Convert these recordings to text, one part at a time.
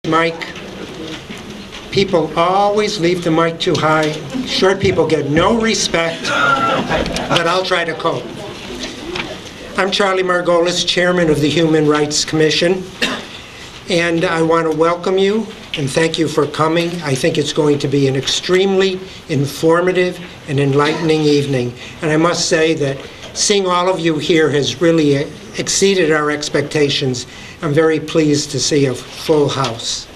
Mic. People always leave the mic too high. Short people get no respect, but I'll try to cope. I'm Charlie Margolis, Chairman of the Human Rights Commission, and I want to welcome you and thank you for coming. I think it's going to be an extremely informative and enlightening evening, and I must say that seeing all of you here has really exceeded our expectations. I'm very pleased to see a full house.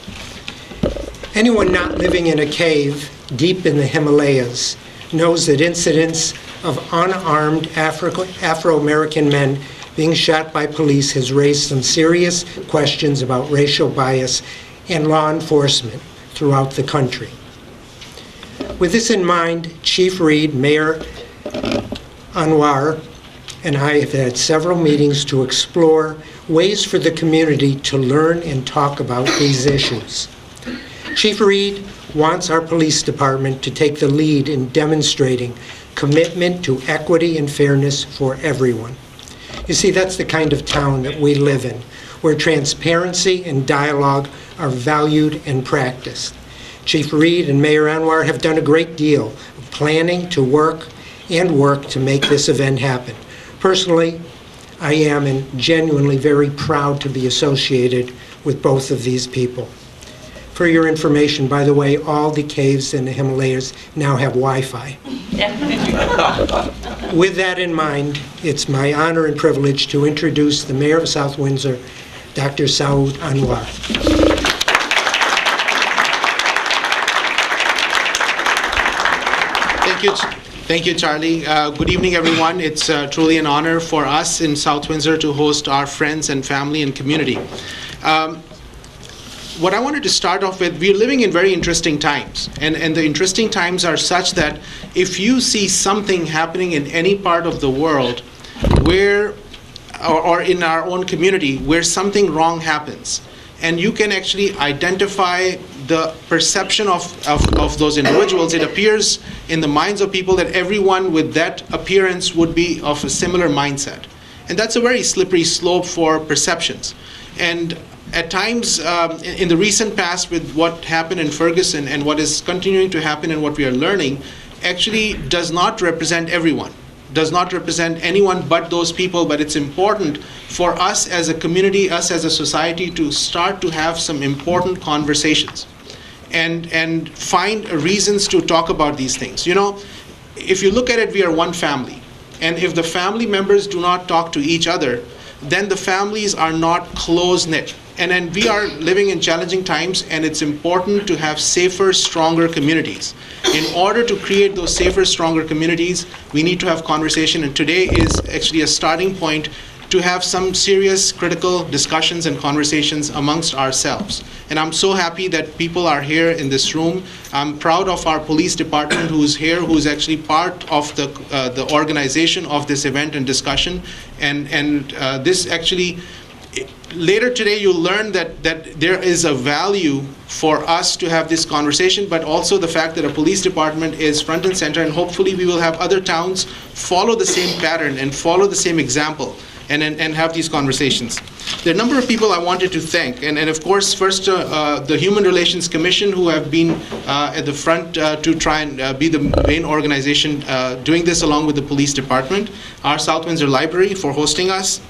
Anyone not living in a cave deep in the Himalayas knows that incidents of unarmed Afro-American men being shot by police has raised some serious questions about racial bias and law enforcement throughout the country. With this in mind, Chief Reed, Mayor Anwar, and I have had several meetings to explore ways for the community to learn and talk about these issues. Chief Reed wants our police department to take the lead in demonstrating commitment to equity and fairness for everyone. You see, that's the kind of town that we live in, where transparency and dialogue are valued and practiced. Chief Reed and Mayor Anwar have done a great deal of planning to work to make this event happen. Personally, I am and genuinely very proud to be associated with both of these people. For your information, by the way, all the caves in the Himalayas now have Wi-Fi. With that in mind, it's my honor and privilege to introduce the Mayor of South Windsor, Dr. Saud Anwar. Thank you, Charlie. Good evening, everyone. It's truly an honor for us in South Windsor to host our friends and family and community. What I wanted to start off with, we're living in very interesting times, and the interesting times are such that if you see something happening in any part of the world where, or in our own community, where something wrong happens, and you can actually identify the perception of those individuals, it appears in the minds of people that everyone with that appearance would be of a similar mindset. And that's a very slippery slope for perceptions. And at times, in the recent past, with what happened in Ferguson and what is continuing to happen and what we are learning, actually does not represent everyone, does not represent anyone but those people. But it's important for us as a community, us as a society, to start to have some important conversations and find reasons to talk about these things. You know, if you look at it, we are one family. And if the family members do not talk to each other, then the families are not close-knit. And then we are living in challenging times, and it's important to have safer, stronger communities. In order to create those safer, stronger communities, we need to have conversation, and today is actually a starting point to have some serious, critical discussions and conversations amongst ourselves. And I'm so happy that people are here in this room. I'm proud of our police department who's here, who's actually part of the organization of this event and discussion. And this actually, later today you'll learn that there is a value for us to have this conversation, but also the fact that a police department is front and center, and hopefully we will have other towns follow the same pattern and follow the same example and have these conversations. There are a number of people I wanted to thank, and of course first the Human Relations Commission, who have been at the front to try and be the main organization doing this, along with the police department, our South Windsor Library for hosting us,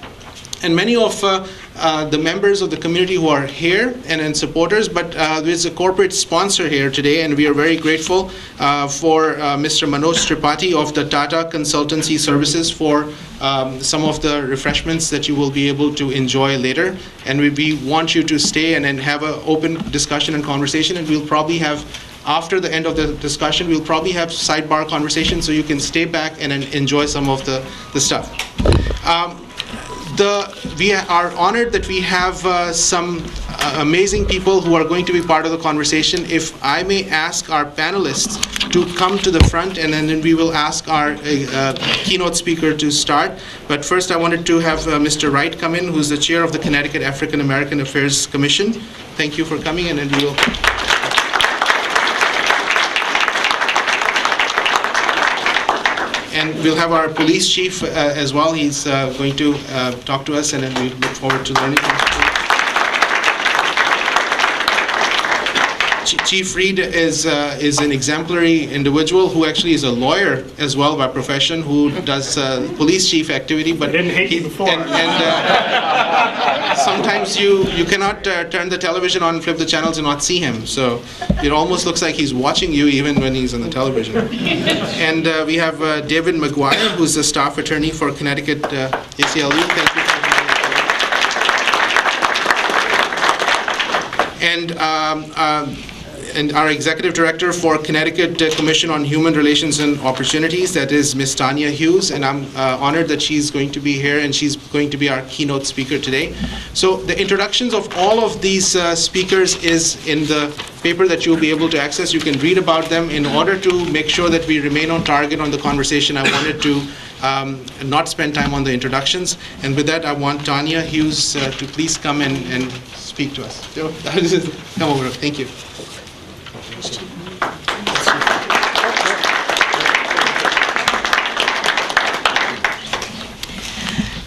and many of the members of the community who are here and supporters, but there's a corporate sponsor here today, and we are very grateful for Mr. Manoj Tripathi of the Tata Consultancy Services for some of the refreshments that you will be able to enjoy later. And we want you to stay and have an open discussion and conversation, and we'll probably have, after the end of the discussion, we'll probably have sidebar conversations so you can stay back and enjoy some of the stuff. We are honored that we have some amazing people who are going to be part of the conversation. If I may ask our panelists to come to the front, and then we will ask our keynote speaker to start. But first I wanted to have Mr. Wright come in, who's the chair of the Connecticut African American Affairs Commission. Thank you for coming, and then we will... And we'll have our police chief as well. He's going to talk to us, and then we look forward to learning from him. Chief Reed is an exemplary individual who actually is a lawyer as well by profession, who does police chief activity. But I didn't hate you before. Sometimes you cannot turn the television on, flip the channels, and not see him. So it almost looks like he's watching you even when he's on the television. And we have David McGuire, who's the staff attorney for Connecticut ACLU. Thank you. And our executive director for Connecticut Commission on Human Relations and Opportunities, that is Ms. Tanya Hughes, and I'm honored that she's going to be here, and she's going to be our keynote speaker today. So the introductions of all of these speakers is in the paper that you'll be able to access. You can read about them. In order to make sure that we remain on target on the conversation, I wanted to not spend time on the introductions. And with that, I want Tanya Hughes to please come and speak to us. Come over. Thank you.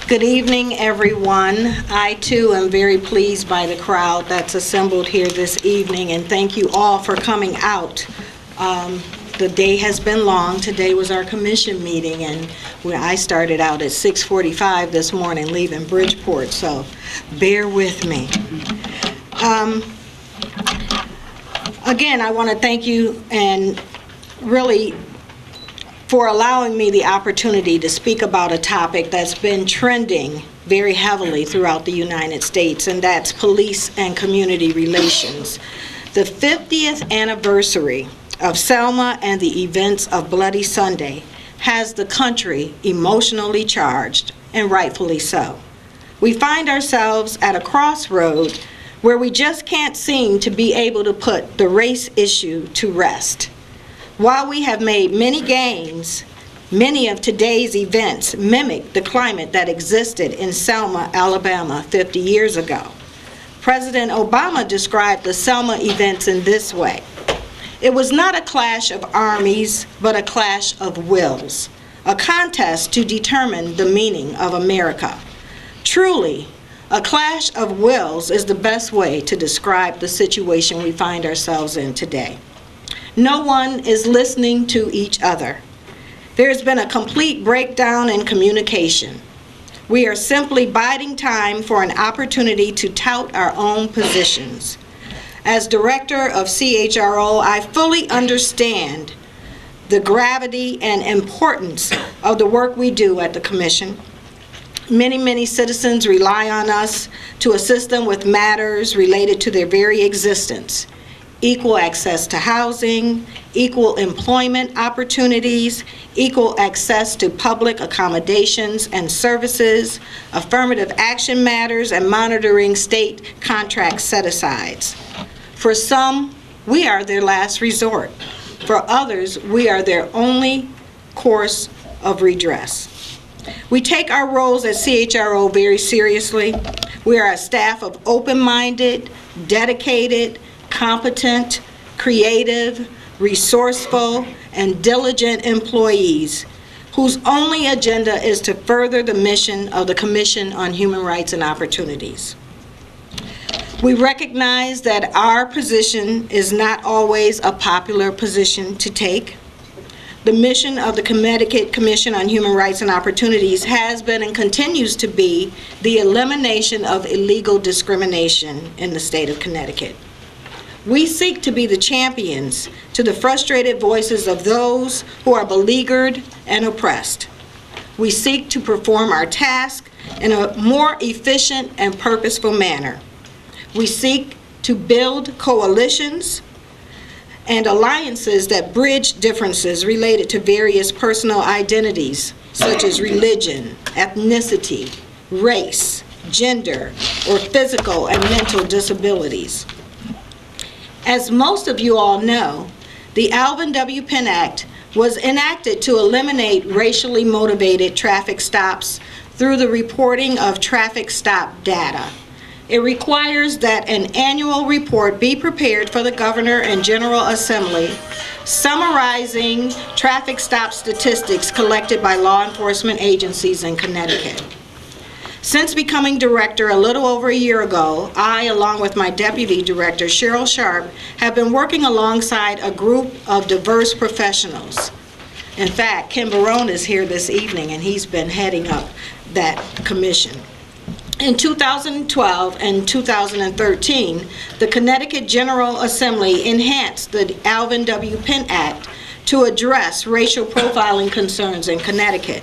Good evening, everyone. I, too, am very pleased by the crowd that's assembled here this evening, and thank you all for coming out. The day has been long. Today was our commission meeting, and I started out at 6:45 this morning, leaving Bridgeport, so bear with me. Again, I want to thank you and really for allowing me the opportunity to speak about a topic that's been trending very heavily throughout the United States, and that's police and community relations. The 50th anniversary of Selma and the events of Bloody Sunday has the country emotionally charged, and rightfully so. We find ourselves at a crossroad where we just can't seem to be able to put the race issue to rest. While we have made many gains, many of today's events mimic the climate that existed in Selma, Alabama 50 years ago. President Obama described the Selma events in this way: "It was not a clash of armies, but a clash of wills, a contest to determine the meaning of America." Truly, a clash of wills is the best way to describe the situation we find ourselves in today. No one is listening to each other. There has been a complete breakdown in communication. We are simply biding time for an opportunity to tout our own positions. As director of CHRO, I fully understand the gravity and importance of the work we do at the Commission. Many citizens rely on us to assist them with matters related to their very existence: equal access to housing, equal employment opportunities, equal access to public accommodations and services, affirmative action matters, and monitoring state contract set-asides. For some, we are their last resort. For others, we are their only course of redress. We take our roles at CHRO very seriously. We are a staff of open-minded, dedicated, competent, creative, resourceful, and diligent employees whose only agenda is to further the mission of the Commission on Human Rights and Opportunities. We recognize that our position is not always a popular position to take. The mission of the Connecticut Commission on Human Rights and Opportunities has been and continues to be the elimination of illegal discrimination in the state of Connecticut. We seek to be the champions to the frustrated voices of those who are beleaguered and oppressed. We seek to perform our task in a more efficient and purposeful manner. We seek to build coalitions and alliances that bridge differences related to various personal identities, such as religion, ethnicity, race, gender, or physical and mental disabilities. As most of you all know, the Alvin W. Penn Act was enacted to eliminate racially motivated traffic stops through the reporting of traffic stop data. It requires that an annual report be prepared for the Governor and General Assembly summarizing traffic stop statistics collected by law enforcement agencies in Connecticut. Since becoming director a little over a year ago, I, along with my deputy director, Cheryl Sharp, have been working alongside a group of diverse professionals. In fact, Ken Barone is here this evening, and he's been heading up that commission. In 2012 and 2013, the Connecticut General Assembly enhanced the Alvin W. Penn Act to address racial profiling concerns in Connecticut.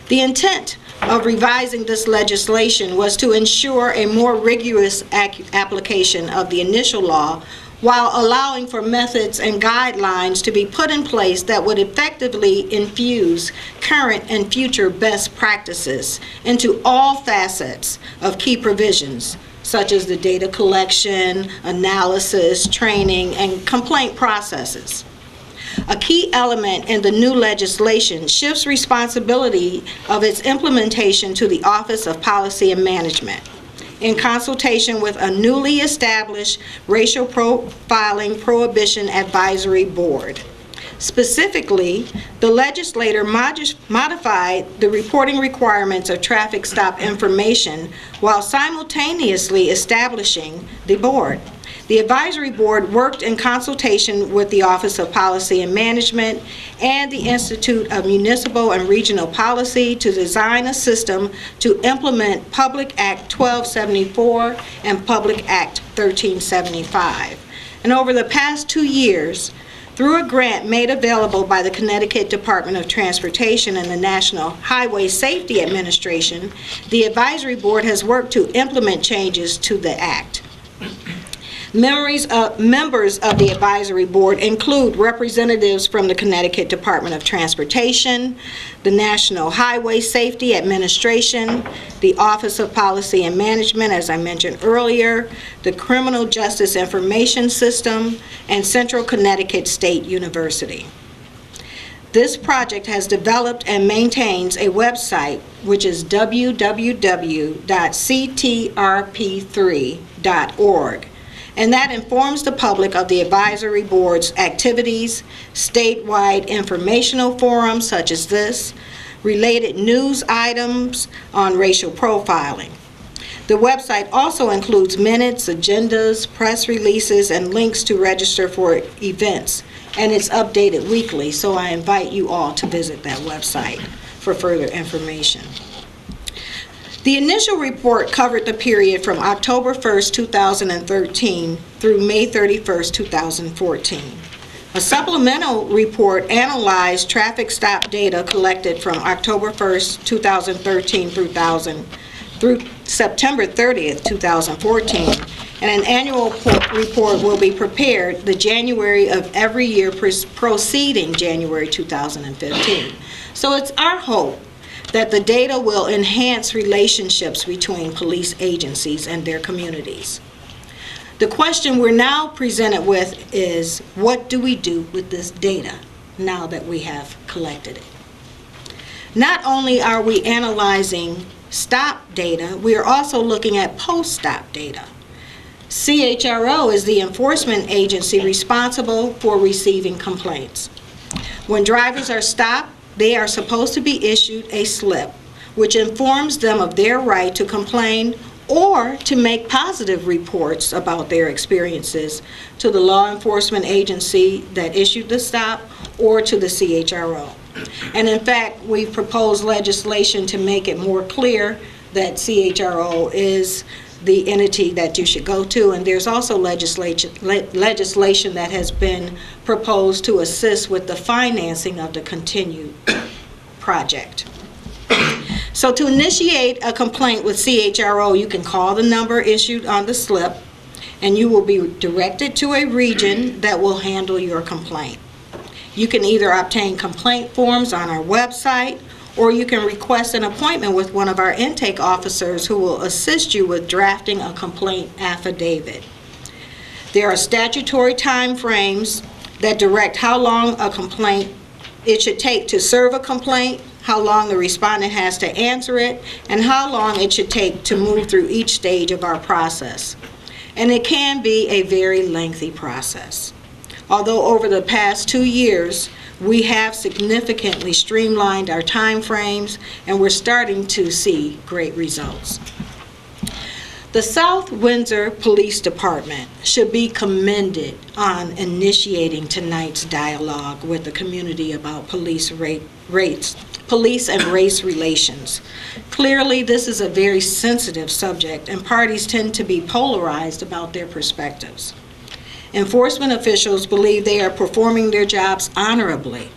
The intent of revising this legislation was to ensure a more rigorous application of the initial law while allowing for methods and guidelines to be put in place that would effectively infuse current and future best practices into all facets of key provisions, such as the data collection, analysis, training, and complaint processes. A key element in the new legislation shifts responsibility of its implementation to the Office of Policy and Management, in consultation with a newly established Racial Profiling Prohibition Advisory Board. Specifically, the legislator modified the reporting requirements of traffic stop information while simultaneously establishing the board. The advisory board worked in consultation with the Office of Policy and Management and the Institute of Municipal and Regional Policy to design a system to implement Public Act 1274 and Public Act 1375. And over the past 2 years, through a grant made available by the Connecticut Department of Transportation and the National Highway Safety Administration, the advisory board has worked to implement changes to the act. Members of the advisory board include representatives from the Connecticut Department of Transportation, the National Highway Safety Administration, the Office of Policy and Management, as I mentioned earlier, the Criminal Justice Information System, and Central Connecticut State University. This project has developed and maintains a website, which is www.ctrp3.org. And that informs the public of the advisory board's activities, statewide informational forums such as this, related news items on racial profiling. The website also includes minutes, agendas, press releases, and links to register for events, and it's updated weekly, so I invite you all to visit that website for further information. The initial report covered the period from October 1st, 2013 through May 31st, 2014. A supplemental report analyzed traffic stop data collected from October 1st, 2013 through September 30th, 2014, and an annual report will be prepared the January of every year preceding January 2015. So it's our hope that the data will enhance relationships between police agencies and their communities. The question we're now presented with is, what do we do with this data now that we have collected it? Not only are we analyzing stop data, we are also looking at post-stop data. CHRO is the enforcement agency responsible for receiving complaints. When drivers are stopped, they are supposed to be issued a slip which informs them of their right to complain or to make positive reports about their experiences to the law enforcement agency that issued the stop or to the CHRO. And in fact, we've proposed legislation to make it more clear that CHRO is the entity that you should go to, and there's also legislation that has been proposed to assist with the financing of the continued project. So to initiate a complaint with CHRO, you can call the number issued on the slip, and you will be directed to a region that will handle your complaint. You can either obtain complaint forms on our website, or you can request an appointment with one of our intake officers who will assist you with drafting a complaint affidavit. There are statutory time frames that direct how long a complaint it should take to serve a complaint, how long the respondent has to answer it, and how long it should take to move through each stage of our process. And it can be a very lengthy process. Although over the past 2 years, we have significantly streamlined our time frames, and we're starting to see great results. The South Windsor Police Department should be commended on initiating tonight's dialogue with the community about police and race relations. Clearly, this is a very sensitive subject, and parties tend to be polarized about their perspectives. Enforcement officials believe they are performing their jobs honorably.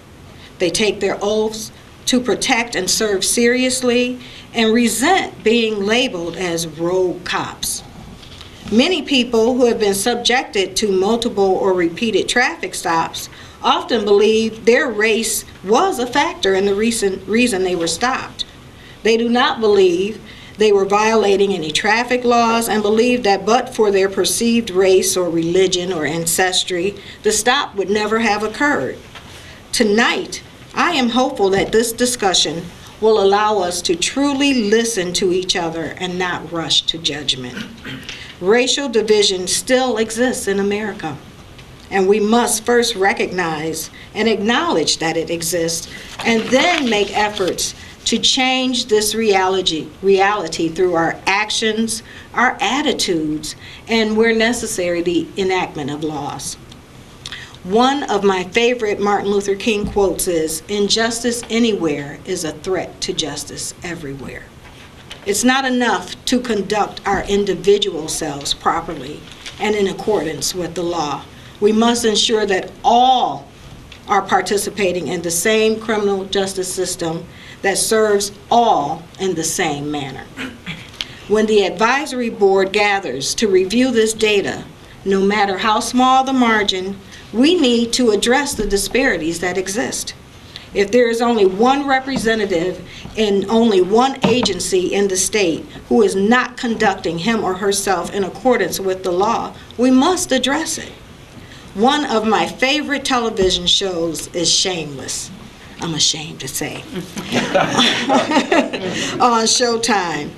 They take their oaths to protect and serve seriously and resent being labeled as rogue cops. Many people who have been subjected to multiple or repeated traffic stops often believe their race was a factor in the reason they were stopped. They do not believe they were violating any traffic laws and believe that but for their perceived race or religion or ancestry, the stop would never have occurred. Tonight, I am hopeful that this discussion will allow us to truly listen to each other and not rush to judgment. Racial division still exists in America, and we must first recognize and acknowledge that it exists, and then make efforts to change this reality through our actions, our attitudes, and where necessary, the enactment of laws. One of my favorite Martin Luther King quotes is, "Injustice anywhere is a threat to justice everywhere." It's not enough to conduct our individual selves properly and in accordance with the law. We must ensure that all are participating in the same criminal justice system that serves all in the same manner. When the advisory board gathers to review this data, no matter how small the margin, we need to address the disparities that exist. If there is only one representative in only one agency in the state who is not conducting him or herself in accordance with the law, we must address it. One of my favorite television shows is Shameless, I'm ashamed to say, on Showtime.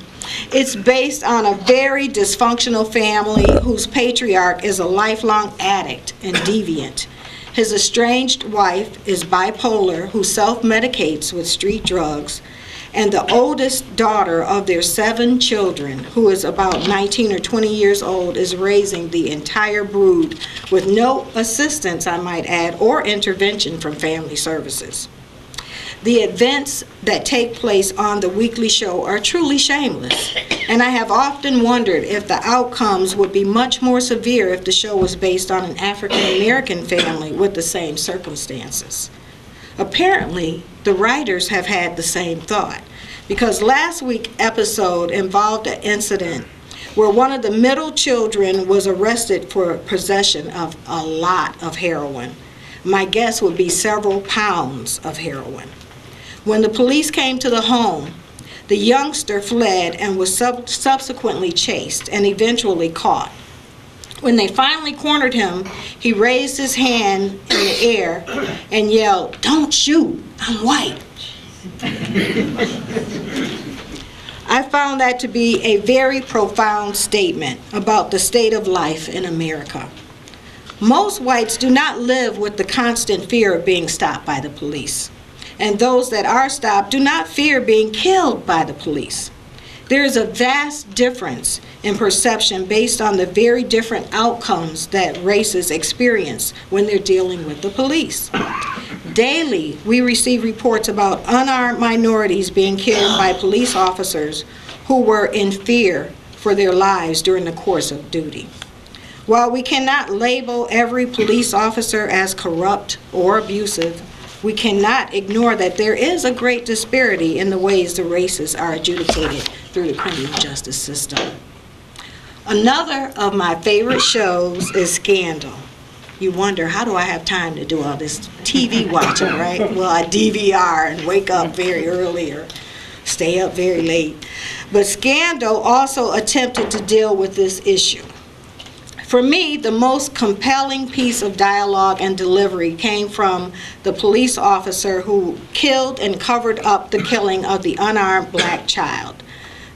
It's based on a very dysfunctional family whose patriarch is a lifelong addict and deviant. His estranged wife is bipolar, who self-medicates with street drugs, and the oldest daughter of their 7 children, who is about 19 or 20 years old, is raising the entire brood with no assistance, I might add, or intervention from family services. The events that take place on the weekly show are truly shameless, and I have often wondered if the outcomes would be much more severe if the show was based on an African American family with the same circumstances. Apparently, the writers have had the same thought, because last week's episode involved an incident where one of the middle children was arrested for possession of a lot of heroin. My guess would be several pounds of heroin. When the police came to the home, the youngster fled and was subsequently chased and eventually caught. When they finally cornered him, he raised his hand in the air and yelled, "Don't shoot, I'm white." I found that to be a very profound statement about the state of life in America. Most whites do not live with the constant fear of being stopped by the police. And those that are stopped do not fear being killed by the police. There is a vast difference in perception based on the very different outcomes that races experience when they're dealing with the police. Daily, we receive reports about unarmed minorities being killed by police officers who were in fear for their lives during the course of duty. While we cannot label every police officer as corrupt or abusive, we cannot ignore that there is a great disparity in the ways the races are adjudicated through the criminal justice system. Another of my favorite shows is Scandal. You wonder, how do I have time to do all this TV watching, right? Well, I DVR and wake up very early or stay up very late. But Scandal also attempted to deal with this issue. For me, the most compelling piece of dialogue and delivery came from the police officer who killed and covered up the killing of the unarmed black child.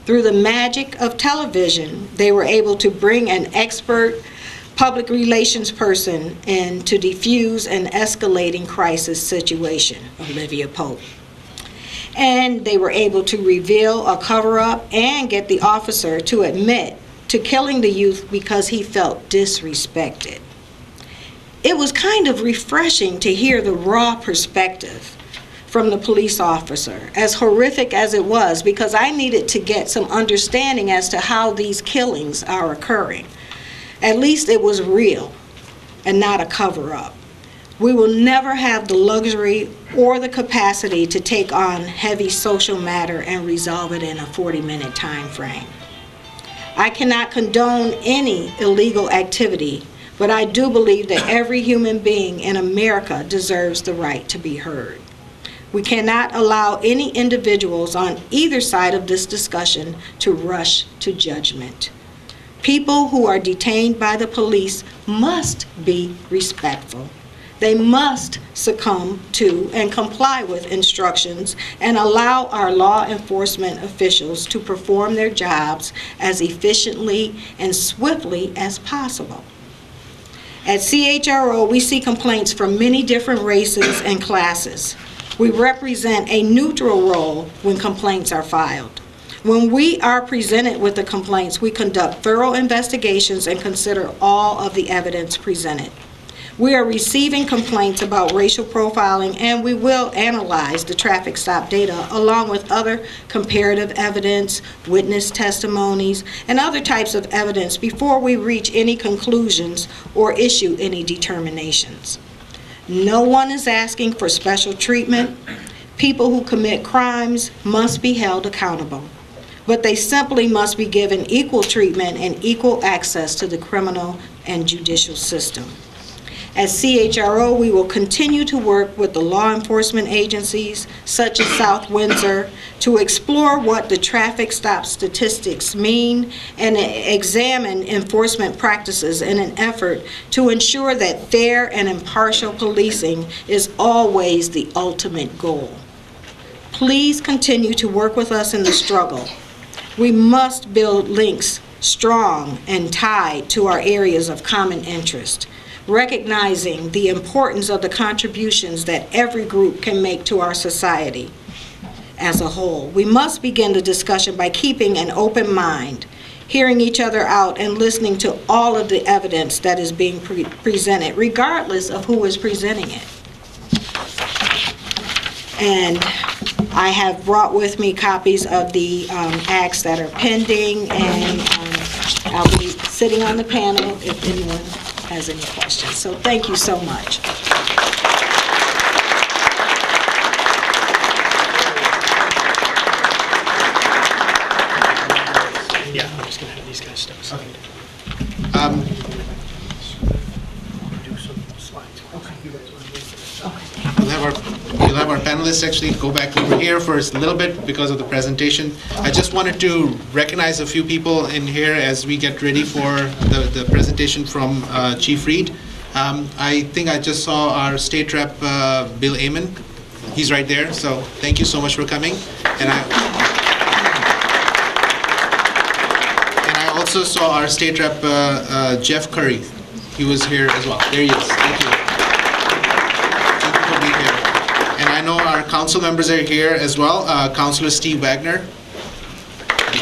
Through the magic of television, they were able to bring an expert public relations person and to defuse an escalating crisis situation, Olivia Pope. And they were able to reveal a cover-up and get the officer to admit to killing the youth because he felt disrespected. It was kind of refreshing to hear the raw perspective from the police officer, as horrific as it was, because I needed to get some understanding as to how these killings are occurring. At least it was real and not a cover-up. We will never have the luxury or the capacity to take on heavy social matter and resolve it in a 40-minute time frame. I cannot condone any illegal activity, but I do believe that every human being in America deserves the right to be heard. We cannot allow any individuals on either side of this discussion to rush to judgment. People who are detained by the police must be respectful. They must succumb to and comply with instructions and allow our law enforcement officials to perform their jobs as efficiently and swiftly as possible. At CHRO, we see complaints from many different races and classes. We represent a neutral role when complaints are filed. When we are presented with the complaints, we conduct thorough investigations and consider all of the evidence presented. We are receiving complaints about racial profiling, and we will analyze the traffic stop data along with other comparative evidence, witness testimonies, and other types of evidence before we reach any conclusions or issue any determinations. No one is asking for special treatment. People who commit crimes must be held accountable, but they simply must be given equal treatment and equal access to the criminal and judicial system. At CHRO, we will continue to work with the law enforcement agencies, such as South Windsor, to explore what the traffic stop statistics mean and examine enforcement practices in an effort to ensure that fair and impartial policing is always the ultimate goal. Please continue to work with us in the struggle. We must build links strong and tied to our areas of common interest, recognizing the importance of the contributions that every group can make to our society as a whole. We must begin the discussion by keeping an open mind, hearing each other out, and listening to all of the evidence that is being presented, regardless of who is presenting it. And I have brought with me copies of the acts that are pending, and I'll be sitting on the panel if anyone has any questions. So thank you so much. Yeah, I'm just going to have these guys step aside. Do some slides. We'll have our panelists actually go back over here for a little bit because of the presentation. I just wanted to recognize a few people in here as we get ready for the presentation from Chief Reed. I think I just saw our State Rep Bill Amon. He's right there, so thank you so much for coming. And I also saw our State Rep Jeff Curry. He was here as well. There he is. Thank you. And I know our council members are here as well. Councilor Steve Wagner and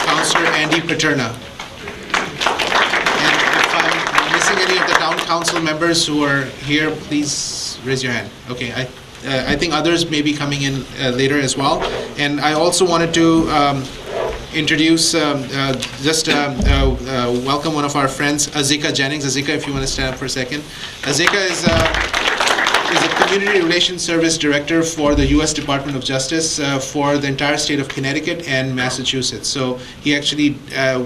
Councilor Andy Paterna. And if I'm missing any of the town council members who are here, please raise your hand. Okay, I think others may be coming in later as well. And I also wanted to introduce, welcome one of our friends, Azika Jennings. Azika, if you want to stand up for a second. Azika is a Community Relations Service Director for the U.S. Department of Justice for the entire state of Connecticut and Massachusetts. So he actually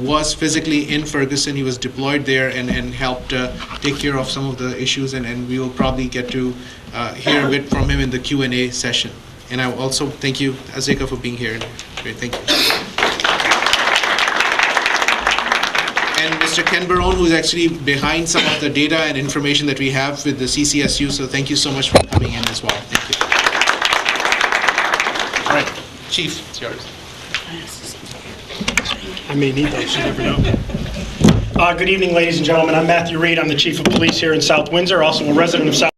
was physically in Ferguson. He was deployed there and helped take care of some of the issues, and we will probably get to hear a bit from him in the Q&A session. And I also thank you, Azika, for being here. Great, thank you. And Mr. Ken Barone, who's actually behind some of the data and information that we have with the CCSU, so thank you so much for coming in as well. Thank you. All right, Chief, it's yours. I may need those, you never know. Good evening, ladies and gentlemen. I'm Matthew Reed. I'm the Chief of Police here in South Windsor, also a resident of South